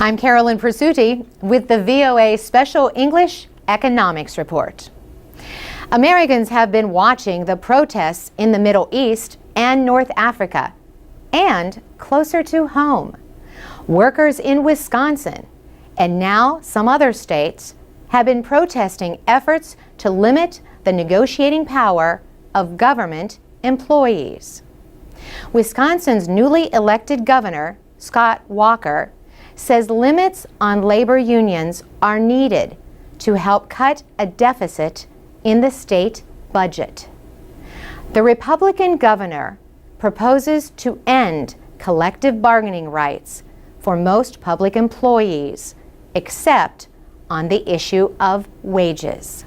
I'm Carolyn Pursuti with the VOA Special English Economics Report. Americans have been watching the protests in the Middle East and North Africa, and closer to home. Workers in Wisconsin and now some other states have been protesting efforts to limit the negotiating power of government employees. Wisconsin's newly elected governor, Scott Walker, says limits on labor unions are needed to help cut a deficit in the state budget. The Republican governor proposes to end collective bargaining rights for most public employees, except on the issue of wages.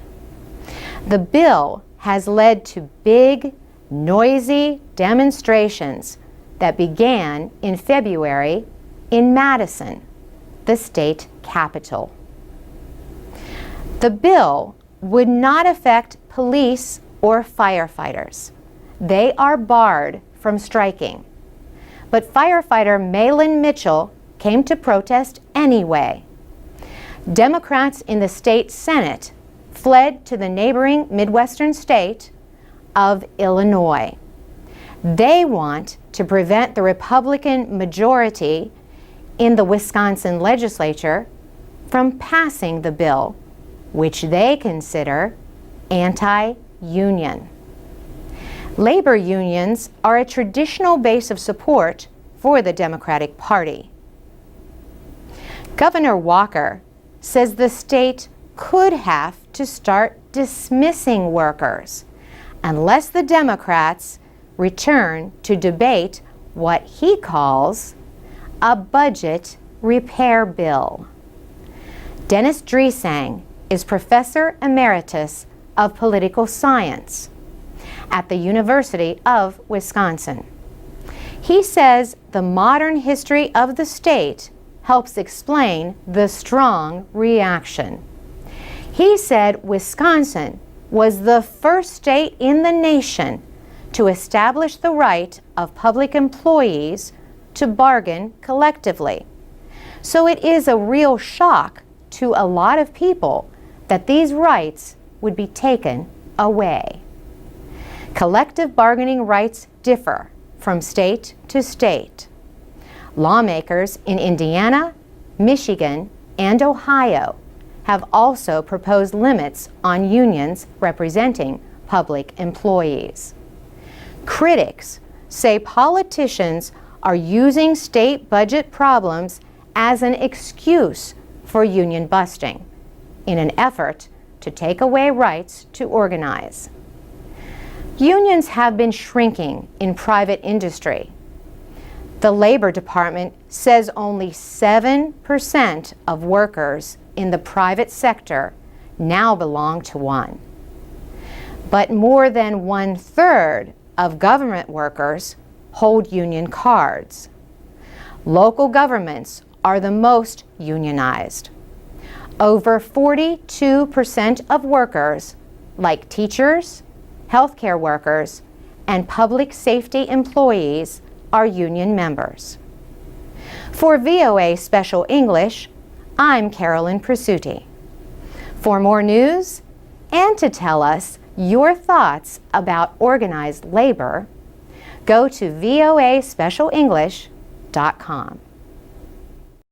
The bill has led to big, noisy demonstrations that began in February in Madison, the state capital. The bill would not affect police or firefighters. They are barred from striking. But firefighter Malin Mitchell came to protest anyway. Democrats in the state Senate fled to the neighboring Midwestern state of Illinois. They want to prevent the Republican majority in the Wisconsin legislature from passing the bill, which they consider anti-union. Labor unions are a traditional base of support for the Democratic Party. Governor Walker says the state could have to start dismissing workers unless the Democrats return to debate what he calls a budget repair bill. Dennis Dresang is Professor Emeritus of Political Science at the University of Wisconsin. He says the modern history of the state helps explain the strong reaction. He said Wisconsin was the first state in the nation to establish the right of public employees to bargain collectively. So it is a real shock to a lot of people that these rights would be taken away. Collective bargaining rights differ from state to state. Lawmakers in Indiana, Michigan, and Ohio have also proposed limits on unions representing public employees. Critics say politicians are using state budget problems as an excuse for union busting in an effort to take away rights to organize. Unions have been shrinking in private industry. The Labor Department says only 7% of workers in the private sector now belong to one. But more than 1/3 of government workers hold union cards. Local governments are the most unionized. Over 42% of workers, like teachers, healthcare workers, and public safety employees, are union members. For VOA Special English, I'm Carolyn Pursuti. For more news and to tell us your thoughts about organized labor, go to voaspecialenglish.com.